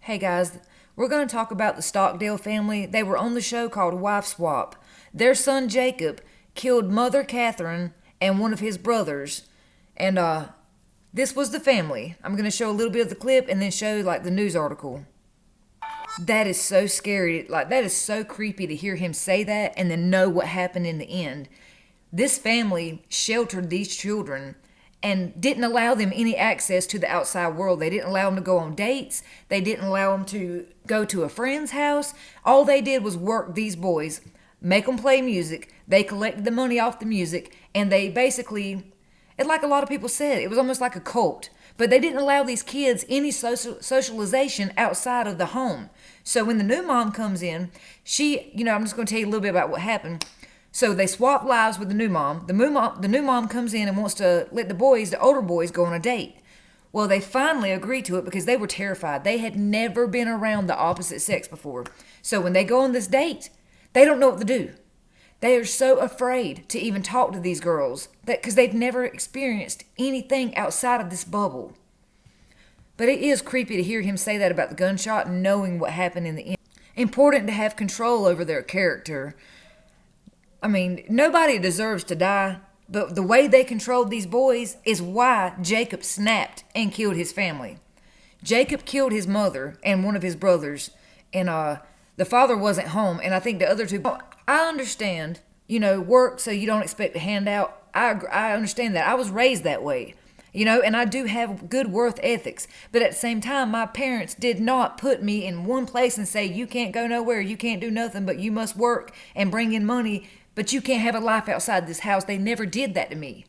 Hey guys, we're going to talk about the Stockdale family. They were on the show called WifeSwap. Their son Jacob killed Mother Catherine and one of his brothers. And this was the family. I'm going to show a little bit of the clip and then show like the news article. That is so scary. Like, that is so creepy to hear him say that and then know what happened in the end. This family sheltered these children and didn't allow them any access to the outside world. They didn't allow them to go on dates. They didn't allow them to go to a friend's house. All they did was work these boys, make them play music. They collected the money off the music, and they basically, and like a lot of people said, it was almost like a cult. But they didn't allow these kids any socialization outside of the home. So when the new mom comes in, I'm just going to tell you a little bit about what happened. So they swap lives with the new mom. The new mom comes in and wants to let the older boys, go on a date. Well, they finally agree to it because they were terrified. They had never been around the opposite sex before. So when they go on this date, they don't know what to do. They are so afraid to even talk to these girls because they've never experienced anything outside of this bubble. But it is creepy to hear him say that about the gunshot and knowing what happened in the end. Important to have control over their character. I mean, nobody deserves to die, but the way they controlled these boys is why Jacob snapped and killed his family. Jacob killed his mother and one of his brothers, and the father wasn't home, and I think the other two... I understand, work so you don't expect a handout. I understand that. I was raised that way, and I do have good work ethics, but at the same time, my parents did not put me in one place and say, you can't go nowhere, you can't do nothing, but you must work and bring in money, but you can't have a life outside this house. They never did that to me.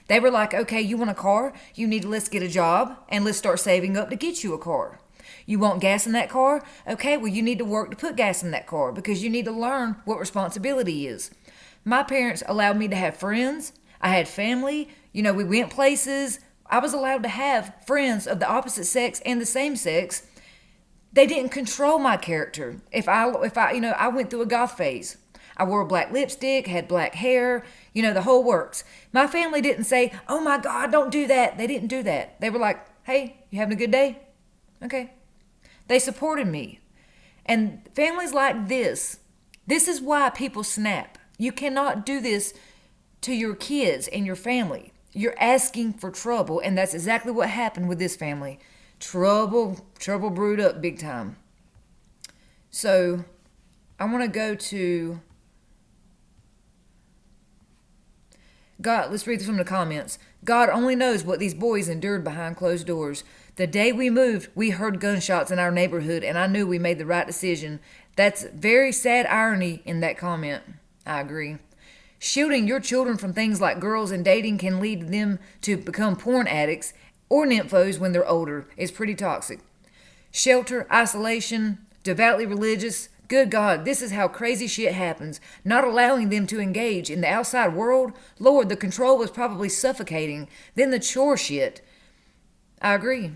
They were like, okay, you want a car? Let's get a job and let's start saving up to get you a car. You want gas in that car? Okay, well, you need to work to put gas in that car because you need to learn what responsibility is. My parents allowed me to have friends. I had family. We went places. I was allowed to have friends of the opposite sex and the same sex. They didn't control my character. I went through a goth phase. I wore black lipstick, had black hair, the whole works. My family didn't say, oh my God, don't do that. They didn't do that. They were like, hey, you having a good day? Okay. They supported me. And families like this is why people snap. You cannot do this to your kids and your family. You're asking for trouble, and that's exactly what happened with this family. Trouble brewed up big time. So, I want to go to... God, let's read from the comments. God only knows what these boys endured behind closed doors. The day we moved, we heard gunshots in our neighborhood, and I knew we made the right decision. That's very sad irony in that comment. I agree. Shielding your children from things like girls and dating can lead them to become porn addicts or nymphos when they're older. It's pretty toxic. Shelter, isolation, devoutly religious. Good God, this is how crazy shit happens. Not allowing them to engage in the outside world. Lord, the control was probably suffocating. Then the chore shit. I agree.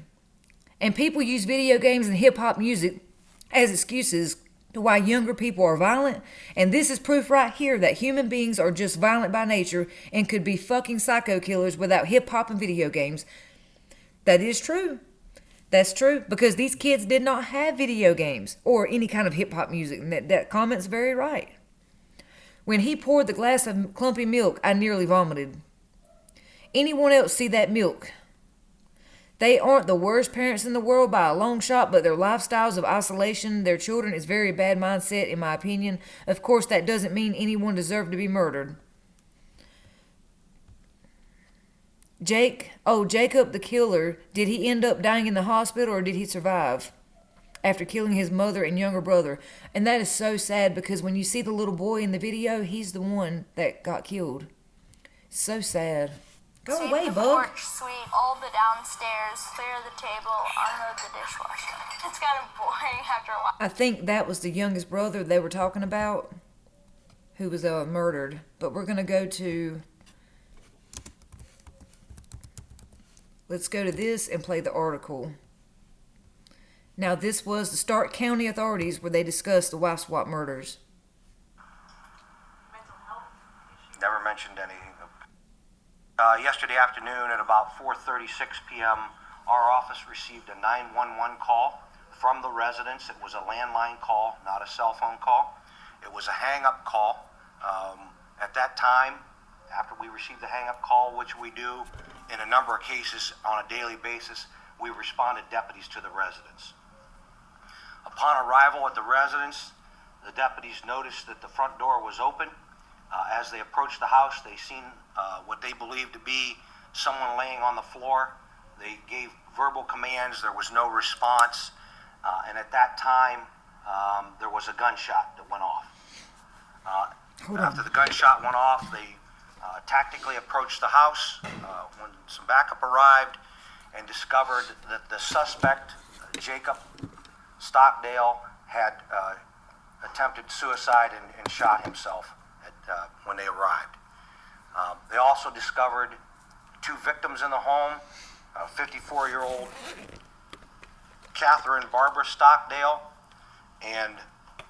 And people use video games and hip-hop music as excuses to why younger people are violent. And this is proof right here that human beings are just violent by nature and could be fucking psycho killers without hip-hop and video games. That is true. That's true, because these kids did not have video games or any kind of hip-hop music, and that comment's very right. When he poured the glass of clumpy milk, I nearly vomited. Anyone else see that milk? They aren't the worst parents in the world by a long shot, but their lifestyles of isolation, their children, is very bad mindset, in my opinion. Of course, that doesn't mean anyone deserved to be murdered. Jacob the killer, did he end up dying in the hospital or did he survive after killing his mother and younger brother? And that is so sad because when you see the little boy in the video, he's the one that got killed. So sad. Go Sweep away, the bug. porch, sweep all the downstairs, clear the table, unload the dishwasher. It's kind of boring after a while. I think that was the youngest brother they were talking about who was murdered. But we're going to go to... Let's go to this and play the article. Now, this was the Stark County authorities where they discussed the WifeSwap murders. Never mentioned anything. Yesterday afternoon at about 4:36 p.m., our office received a 911 call. from the residence. It was a landline call, not a cell phone call. It was a hang-up call. At that time, after we received the hang-up call, which we do in a number of cases on a daily basis, we responded deputies to the residence. Upon arrival at the residence, the deputies noticed that the front door was open. As they approached the house, they seen what they believed to be someone laying on the floor. They gave verbal commands. There was no response. And at that time, there was a gunshot that went off. After the gunshot went off, they tactically approached the house when some backup arrived and discovered that the suspect, Jacob Stockdale, had attempted suicide and shot himself when they arrived. They also discovered 2 victims in the home, a 54-year-old Catherine Barbara Stockdale and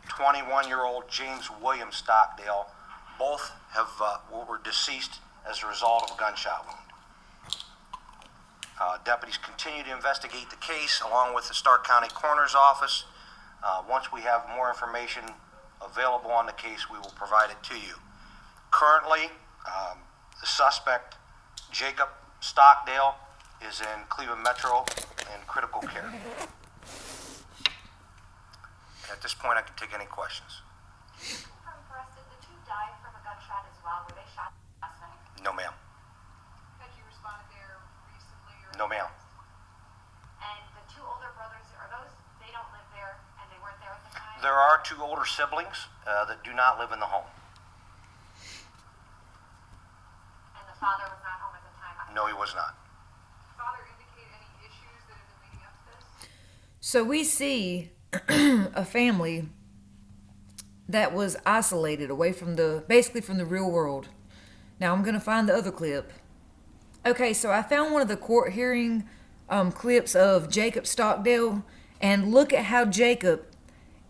21-year-old James William Stockdale. Both were deceased as a result of a gunshot wound. Deputies continue to investigate the case along with the Stark County Coroner's Office. Once we have more information available on the case, we will provide it to you. Currently, the suspect, Jacob Stockdale, is in Cleveland Metro in critical care. At this point, I can take any questions. From for us, did the 2 die from a gunshot as well? Were they shot last night? No, ma'am. Had you responded there recently? Or No, ma'am. And the 2 older brothers, are those, they don't live there and they weren't there at the time? There are 2 older siblings that do not live in the home. And the father was not home at the time? No, he was not. Did the father indicate any issues that have been leading up to this? So we see a family that was isolated away from basically from the real world. Now I'm going to find the other clip. Okay, so I found one of the court hearing clips of Jacob Stockdale, and look at how Jacob,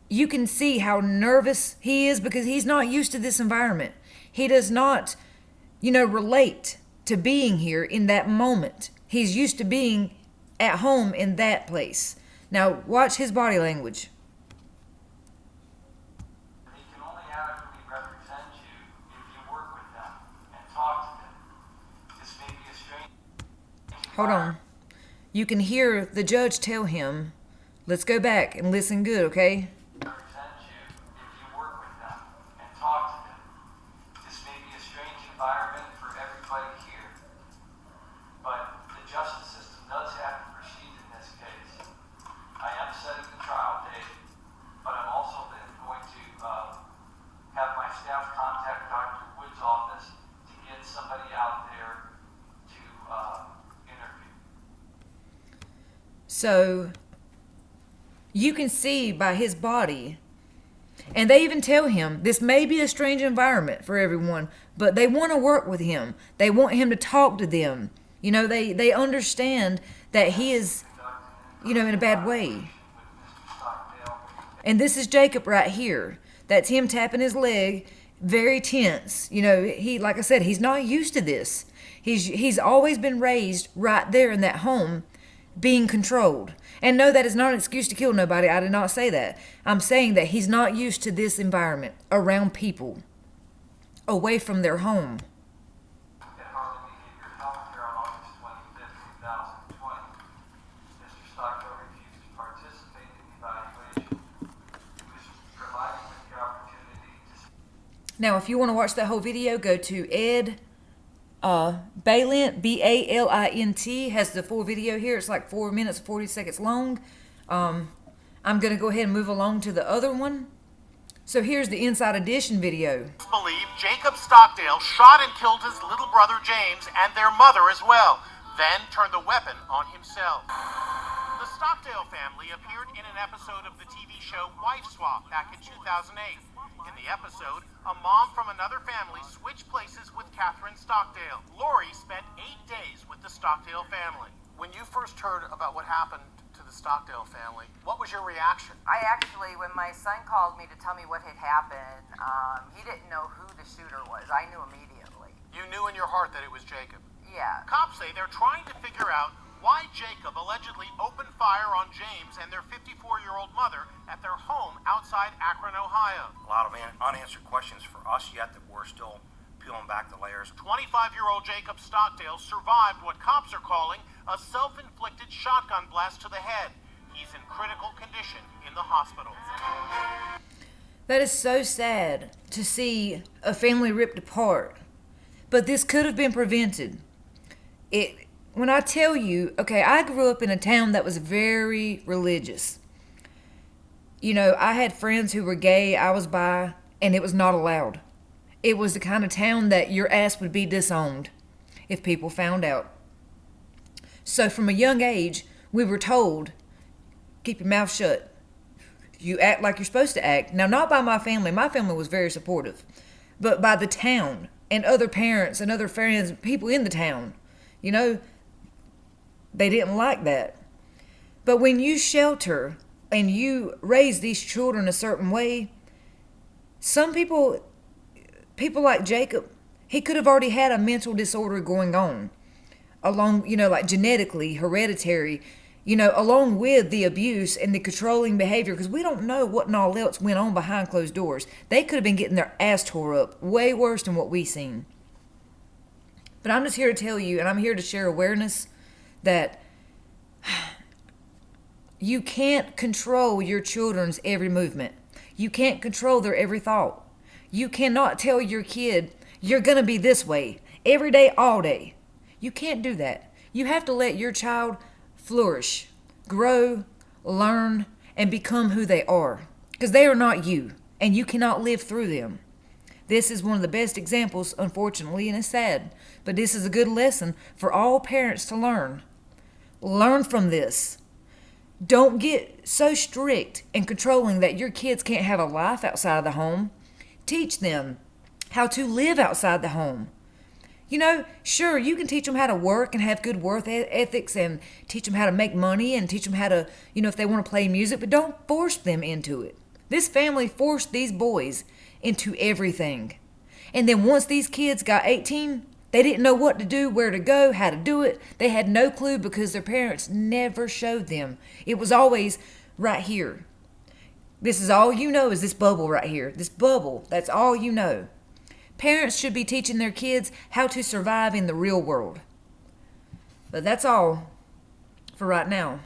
you can see how nervous he is because he's not used to this environment. He does not, relate to being here in that moment. He's used to being at home in that place. Now, watch his body language. They can only adequately represent you if you work with them and talk to them. This may be a strange... Hold on. You can hear the judge tell him, let's go back and listen good, okay? Represent you if you work with them and talk to them. This may be a strange environment for everybody here, but the justice system does have to proceed in this case. I am setting the trial date, but I'm also going to have my staff contact Dr. Wood's office to get somebody out there to interview. So, you can see by his body, and they even tell him, this may be a strange environment for everyone, but they want to work with him. They want him to talk to them. They understand that he is, in a bad way. And this is Jacob right here. That's him tapping his leg, very tense. He, like I said, he's not used to this. He's always been raised right there in that home, being controlled. And no, that is not an excuse to kill nobody. I did not say that. I'm saying that he's not used to this environment, around people, away from their home. At Harlem Behavior Healthcare on August 25th, 2020, Mr. Stockdale refused to participate in the evaluation. He was provided with the opportunity to... Now, if you want to watch that whole video, go to Ed Balint, Balint, has the full video here. It's like 4 minutes, 40 seconds long. I'm going to go ahead and move along to the other one. So here's the Inside Edition video. Believe Jacob Stockdale shot and killed his little brother James and their mother as well, then turned the weapon on himself. The Stockdale family appeared in an episode of the TV show WifeSwap back in 2008. In the episode, a mom from another family switched places with Catherine Stockdale. Lori spent 8 days with the Stockdale family. When you first heard about what happened to the Stockdale family, what was your reaction? I actually, when my son called me to tell me what had happened, he didn't know who the shooter was. I knew immediately. You knew in your heart that it was Jacob. Yeah. Cops say they're trying to figure out why Jacob allegedly opened fire on James and their 54-year-old 65-year-old mother at their home outside Akron, Ohio. A lot of unanswered questions for us yet that we're still peeling back the layers. 25-year-old Jacob Stockdale survived what cops are calling a self-inflicted shotgun blast to the head. He's in critical condition in the hospital. That is so sad to see a family ripped apart. But this could have been prevented. When I tell you, okay, I grew up in a town that was very religious. You know, I had friends who were gay, I was bi, and it was not allowed. It was the kind of town that your ass would be disowned if people found out. So from a young age, we were told, keep your mouth shut. You act like you're supposed to act. Now, not by my family. My family was very supportive. But by the town and other parents and other friends, people in the town. You know, they didn't like that. But when you shelter and you raise these children a certain way, some people like Jacob, he could have already had a mental disorder going on along, you know, like genetically, hereditary, you know, along with the abuse and the controlling behavior, because we don't know what and all else went on behind closed doors. They could have been getting their ass tore up way worse than what we seen. But I'm just here to tell you, and I'm here to share awareness that you can't control your children's every movement. You can't control their every thought. You cannot tell your kid, you're going to be this way every day, all day. You can't do that. You have to let your child flourish, grow, learn, and become who they are. Because they are not you, and you cannot live through them. This is one of the best examples, unfortunately, and it's sad. But this is a good lesson for all parents to learn. Learn from this. Don't get so strict and controlling that your kids can't have a life outside of the home. Teach them how to live outside the home. You know, sure, you can teach them how to work and have good work ethics and teach them how to make money and teach them how to, you know, if they want to play music, but don't force them into it. This family forced these boys into everything. And then once these kids got 18, they didn't know what to do, where to go, how to do it. They had no clue because their parents never showed them. It was always right here. This is all you know is this bubble right here. This bubble, that's all you know. Parents should be teaching their kids how to survive in the real world. But that's all for right now.